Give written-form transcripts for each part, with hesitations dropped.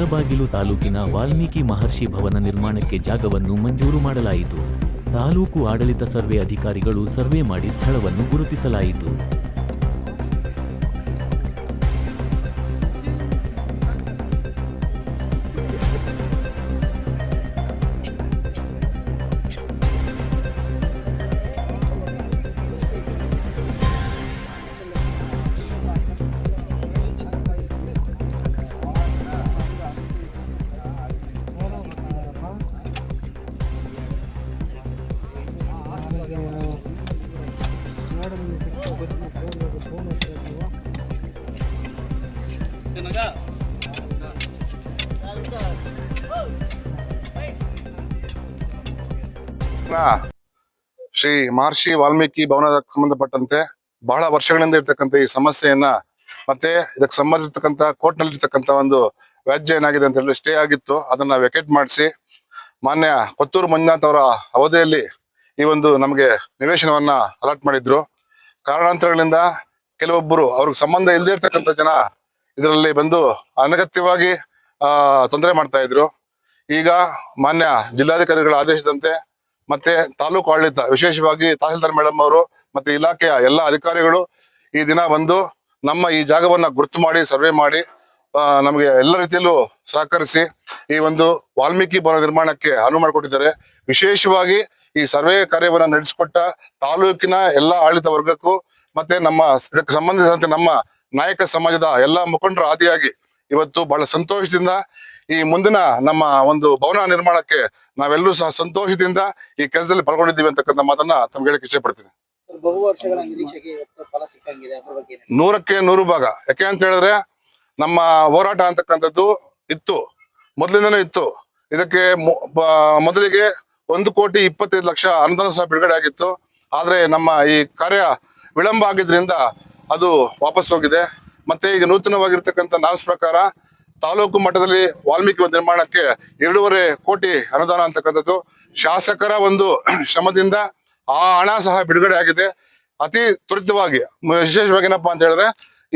ಮುಳಬಾಗಿಲು ತಾಲೂಕಿನ ವಾಲ್ಮೀಕಿ ಮಹರ್ಷಿ ಭವನ ನಿರ್ಮಾಣಕ್ಕೆ ಜಾಗವನ್ನು ಮಂಜೂರು ಮಾಡಲಾಯಿತು. ತಾಲೂಕು ಆಡಳಿತ ಸರ್ವೆ ಅಧಿಕಾರಿಗಳು ಸರ್ವೆ ಮಾಡಿ ಸ್ಥಳವನ್ನು ಗುರುತಿಸಲಾಯಿತು. ಶ್ರೀ ಮಹರ್ಷಿ ವಾಲ್ಮೀಕಿ ಭವನಕ್ಕೆ ಸಂಬಂಧಪಟ್ಟಂತೆ ಬಹಳ ವರ್ಷಗಳಿಂದ ಇರ್ತಕ್ಕಂಥ ಈ ಸಮಸ್ಯೆಯನ್ನ ಮತ್ತೆ ಇದಕ್ಕೆ ಸಂಬಂಧಿರ್ತಕ್ಕಂಥ ಕೋರ್ಟ್ ನಲ್ಲಿ ಇರ್ತಕ್ಕಂಥ ಒಂದು ವ್ಯಾಜ್ಯ ಏನಾಗಿದೆ ಅಂತ ಹೇಳಿ ಸ್ಟೇ ಆಗಿತ್ತು, ಅದನ್ನ ವೆಕೇಟ್ ಮಾಡಿಸಿ ಮಾನ್ಯ ಕೊತ್ತೂರು ಮಂಜುನಾಥ್ ಅವರ ಅವಧಿಯಲ್ಲಿ ಈ ಒಂದು ನಮಗೆ ನಿವೇಶನವನ್ನ ಅಲಾಟ್ ಮಾಡಿದ್ರು. ಕಾರಣಾಂತರಗಳಿಂದ ಕೆಲವೊಬ್ಬರು ಅವ್ರಿಗೆ ಸಂಬಂಧ ಇಲ್ಲದೆ ಇರ್ತಕ್ಕಂಥ ಜನ ಇದರಲ್ಲಿ ಬಂದು ಅನಗತ್ಯವಾಗಿ ತೊಂದರೆ ಮಾಡ್ತಾ ಇದ್ರು. ಈಗ ಮಾನ್ಯ ಜಿಲ್ಲಾಧಿಕಾರಿಗಳ ಆದೇಶದಂತೆ ಮತ್ತೆ ತಾಲೂಕು ಆಡಳಿತ, ವಿಶೇಷವಾಗಿ ತಹಸೀಲ್ದಾರ್ ಮೇಡಮ್ ಅವರು ಮತ್ತೆ ಇಲಾಖೆಯ ಎಲ್ಲ ಅಧಿಕಾರಿಗಳು ಈ ದಿನ ಬಂದು ನಮ್ಮ ಈ ಜಾಗವನ್ನ ಗುರುತು ಮಾಡಿ ಸರ್ವೆ ಮಾಡಿ ನಮಗೆ ಎಲ್ಲ ರೀತಿಯಲ್ಲೂ ಸಹಕರಿಸಿ ಈ ಒಂದು ವಾಲ್ಮೀಕಿ ಭವನ ನಿರ್ಮಾಣಕ್ಕೆ ಅನುವು ಮಾಡಿಕೊಟ್ಟಿದ್ದಾರೆ. ವಿಶೇಷವಾಗಿ ಈ ಸರ್ವೆ ಕಾರ್ಯವನ್ನ ನಡೆಸಿಕೊಟ್ಟ ತಾಲೂಕಿನ ಎಲ್ಲ ಆಡಳಿತ ವರ್ಗಕ್ಕೂ ಮತ್ತೆ ನಮ್ಮ ಇದಕ್ಕೆ ಸಂಬಂಧಿಸಿದಂತೆ ನಮ್ಮ ನಾಯಕ ಸಮಾಜದ ಎಲ್ಲಾ ಮುಖಂಡರ ಆದಿಯಾಗಿ ಇವತ್ತು ಬಹಳ ಸಂತೋಷದಿಂದ ಈ ಮುಂದಿನ ನಮ್ಮ ಒಂದು ಭವನ ನಿರ್ಮಾಣಕ್ಕೆ ನಾವೆಲ್ಲರೂ ಸಹ ಸಂತೋಷದಿಂದ ಈ ಕೆಲಸದಲ್ಲಿ ಪಾಲ್ಗೊಂಡಿದ್ದೀವಿ ಅಂತಕ್ಕಂಥ ಮಾತನ್ನ ತಮ್ಗೆ ಹೇಳಕ್ ಇಷ್ಟ ಪಡ್ತೀನಿ. ಬಹು ವರ್ಷಗಳ ನಿರೀಕ್ಷೆಗೆ ಫಲ ಸಿಕ್ಕಂಗಿದೆ, ಅದ್ರ ಬಗ್ಗೆ 100ಕ್ಕೆ 100 ಭಾಗ. ಯಾಕೆ ಅಂತ ಹೇಳಿದ್ರೆ ನಮ್ಮ ಹೋರಾಟ ಅಂತಕ್ಕಂಥದ್ದು ಇತ್ತು, ಮೊದಲಿಂದನೂ ಇತ್ತು. ಇದಕ್ಕೆ ಮೊದಲಿಗೆ 1,25,00,000 ಅನುದಾನ ಸಹ ಬಿಡುಗಡೆ ಆಗಿತ್ತು. ಆದ್ರೆ ನಮ್ಮ ಈ ಕಾರ್ಯ ವಿಳಂಬ ಆಗಿದ್ರಿಂದ ಅದು ವಾಪಸ್ ಹೋಗಿದೆ. ಮತ್ತೆ ಈಗ ನೂತನವಾಗಿರ್ತಕ್ಕಂಥ ನಾಮ್ಸ್ ಪ್ರಕಾರ ತಾಲೂಕು ಮಟ್ಟದಲ್ಲಿ ವಾಲ್ಮೀಕಿ ನಿರ್ಮಾಣಕ್ಕೆ 2.5 ಕೋಟಿ ಅನುದಾನ ಅಂತಕ್ಕಂಥದ್ದು ಶಾಸಕರ ಒಂದು ಶ್ರಮದಿಂದ ಆ ಹಣ ಸಹ ಬಿಡುಗಡೆ ಆಗಿದೆ ಅತಿ ತ್ವರಿತವಾಗಿ. ವಿಶೇಷವಾಗಿ ಏನಪ್ಪಾ ಅಂತ ಹೇಳಿದ್ರೆ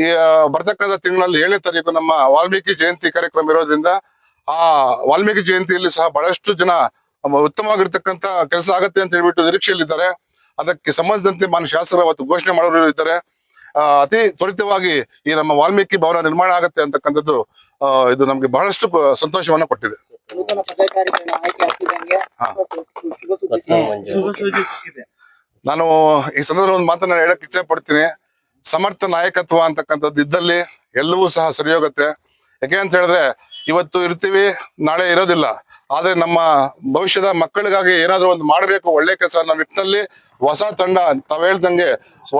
ಈ ಬರ್ತಕ್ಕಂಥ ತಿಂಗಳಲ್ಲಿ 7ನೇ ತಾರೀಕು ನಮ್ಮ ವಾಲ್ಮೀಕಿ ಜಯಂತಿ ಕಾರ್ಯಕ್ರಮ ಇರೋದ್ರಿಂದ ಆ ವಾಲ್ಮೀಕಿ ಜಯಂತಿಯಲ್ಲಿ ಸಹ ಬಹಳಷ್ಟು ಜನ ಉತ್ತಮವಾಗಿರ್ತಕ್ಕಂಥ ಕೆಲಸ ಆಗತ್ತೆ ಅಂತ ಹೇಳ್ಬಿಟ್ಟು ನಿರೀಕ್ಷೆಯಲ್ಲಿದ್ದಾರೆ. ಅದಕ್ಕೆ ಸಂಬಂಧಿಸಿದಂತೆ ಮಾನ್ಯ ಶಾಸಕರು ಅವತ್ತು ಘೋಷಣೆ ಮಾಡೋರು ಇದ್ದಾರೆ. ಅತಿ ತ್ವರಿತವಾಗಿ ಈ ನಮ್ಮ ವಾಲ್ಮೀಕಿ ಭವನ ನಿರ್ಮಾಣ ಆಗತ್ತೆ ಅಂತಕ್ಕಂಥದ್ದು ಇದು ನಮ್ಗೆ ಬಹಳಷ್ಟು ಸಂತೋಷವನ್ನ ಕೊಟ್ಟಿದೆ. ನಾನು ಈ ಸಂದರ್ಭದಲ್ಲಿ ಒಂದು ಮಾತನ್ನ ಹೇಳಕ್ ಇಚ್ಛೆ ಪಡ್ತೀನಿ. ಸಮರ್ಥ ನಾಯಕತ್ವ ಅಂತಕ್ಕಂಥದ್ದು ಇದ್ದಲ್ಲಿ ಎಲ್ಲವೂ ಸಹ ಸರಿ ಹೋಗುತ್ತೆ. ಯಾಕೆ ಅಂತ ಹೇಳಿದ್ರೆ ಇವತ್ತು ಇರ್ತೀವಿ, ನಾಳೆ ಇರೋದಿಲ್ಲ. ಆದ್ರೆ ನಮ್ಮ ಭವಿಷ್ಯದ ಮಕ್ಕಳಿಗಾಗಿ ಏನಾದ್ರು ಒಂದು ಮಾಡಬೇಕು, ಒಳ್ಳೆ ಕೆಲಸ ಅನ್ನೋ ನಿಟ್ಟಿನಲ್ಲಿ ಹೊಸ ತಂಡ ತಾವ್ ಹೇಳ್ದಂಗೆ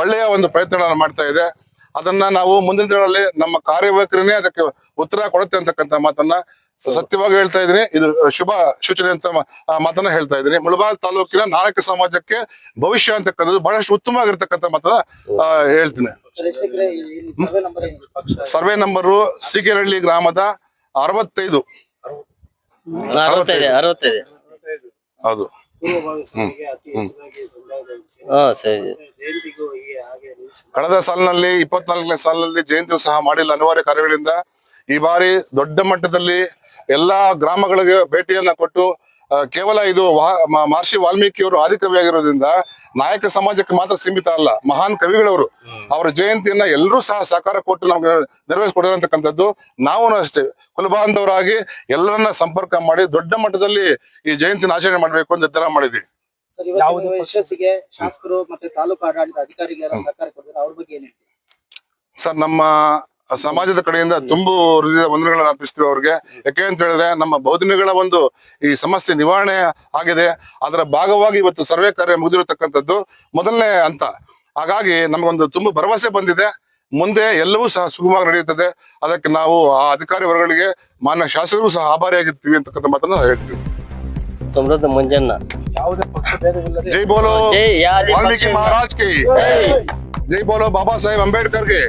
ಒಳ್ಳೆಯ ಒಂದು ಪ್ರಯತ್ನ ಮಾಡ್ತಾ ಇದೆ. ಅದನ್ನ ನಾವು ಮುಂದಿನ ದಿನಗಳಲ್ಲಿ ನಮ್ಮ ಕಾರ್ಯವೈಖರಿನೇ ಅದಕ್ಕೆ ಉತ್ತರ ಕೊಡುತ್ತೆ ಅಂತಕ್ಕಂಥ ಮಾತನ್ನ ಸತ್ಯವಾಗಿ ಹೇಳ್ತಾ ಇದ್ದೀನಿ. ಇದು ಶುಭ ಸೂಚನೆ ಅಂತ ಮಾತನ್ನ ಹೇಳ್ತಾ ಇದ್ದೀನಿ. ಮುಳಬಾಗಿಲು ತಾಲೂಕಿನ ನಾಯಕ ಸಮಾಜಕ್ಕೆ ಭವಿಷ್ಯ ಅಂತಕ್ಕಂಥದ್ದು ಬಹಳಷ್ಟು ಉತ್ತಮವಾಗಿರ್ತಕ್ಕಂಥ ಮಾತನ್ನ ಹೇಳ್ತೀನಿ. ಸರ್ವೆ ನಂಬರು ಸಿಗೇನಹಳ್ಳಿ ಗ್ರಾಮದ 65. ಹೌದು. ಕಳೆದ ಸಾಲಿನಲ್ಲಿ 24ನೇ ಸಾಲಿನಲ್ಲಿ ಜಯಂತಿ ಸಹ ಮಾಡಿಲ್ಲ ಅನಿವಾರ್ಯ ಕಾರ್ಯಗಳಿಂದ. ಈ ಬಾರಿ ದೊಡ್ಡ ಮಟ್ಟದಲ್ಲಿ ಎಲ್ಲಾ ಗ್ರಾಮಗಳಿಗೆ ಭೇಟಿಯನ್ನ ಕೊಟ್ಟು ಕೇವಲ ಇದು ಮಹರ್ಷಿ ವಾಲ್ಮೀಕಿಯವರು ಆದಿಕವಿಯಾಗಿರೋದ್ರಿಂದ ನಾಯಕ ಸಮಾಜಕ್ಕೆ ಮಾತ್ರ ಸೀಮಿತ ಅಲ್ಲ, ಮಹಾನ್ ಕವಿಗಳವರು ಅವರ ಜಯಂತಿಯನ್ನ ಎಲ್ಲರೂ ಸಹ ಸಹಕಾರ ಕೊಟ್ಟು ನಮ್ಗೆ ನೆರವೇರಿಸಿಕೊಡಿರ್ತಕ್ಕಂಥದ್ದು. ನಾವು ಅಷ್ಟೇ ಕುಲಬಾಂಧವರಾಗಿ ಎಲ್ಲರನ್ನ ಸಂಪರ್ಕ ಮಾಡಿ ದೊಡ್ಡ ಮಟ್ಟದಲ್ಲಿ ಈ ಜಯಂತಿನ ಆಚರಣೆ ಮಾಡ್ಬೇಕು ಅಂತ ನಿರ್ಧಾರ ಮಾಡಿದ್ವಿ. ಶಾಸಕರು ಮತ್ತೆ ತಾಲೂಕು ಆಡಳಿತ ಅಧಿಕಾರಿಗಳ ಸಹಕಾರ ಕೊಡ್ತಾರೆ, ಅವ್ರ ಬಗ್ಗೆ ಏನ್ ಹೇಳ್ತೀವಿ ಸರ್? ನಮ್ಮ ಸಮಾಜದ ಕಡೆಯಿಂದ ತುಂಬು ಹೃದಯದ ವಂದನೆಗಳನ್ನ ಅರ್ಪಿಸ್ತೀವಿ ಅವ್ರಿಗೆ. ಯಾಕೆ ಅಂತ ಹೇಳಿದ್ರೆ ನಮ್ಮ ಬಹುದಿನಗಳ ಒಂದು ಈ ಸಮಸ್ಯೆ ನಿವಾರಣೆ ಆಗಿದೆ. ಅದರ ಭಾಗವಾಗಿ ಇವತ್ತು ಸರ್ವೆ ಕಾರ್ಯ ಮುಗಿದಿರತಕ್ಕಂಥದ್ದು ಮೊದಲನೇ ಹಂತ. ಹಾಗಾಗಿ ನಮಗೊಂದು ತುಂಬ ಭರವಸೆ ಬಂದಿದೆ, ಮುಂದೆ ಎಲ್ಲವೂ ಸಹ ಸುಗಮವಾಗಿ ನಡೆಯುತ್ತದೆ. ಅದಕ್ಕೆ ನಾವು ಆ ಅಧಿಕಾರಿ ವರ್ಗಗಳಿಗೆ ಮಾನ್ಯ ಶಾಸಕರು ಸಹ ಆಭಾರಿಯಾಗಿರ್ತೀವಿ ಅಂತಕ್ಕಂಥ ಮಾತನ್ನ ಹೇಳ್ತೀವಿ. ಸಮೃದ್ಧ ಮಂಜಣ್ಣ ಜೈ ಬೋಲೋ ವಾಲ್ಮೀಕಿ ಮಹಾರಾಜ್ ಕಿ ಜೈ ಬೋಲೋ ಬಾಬಾ ಸಾಹೇಬ್ ಅಂಬೇಡ್ಕರ್ ಗೆ.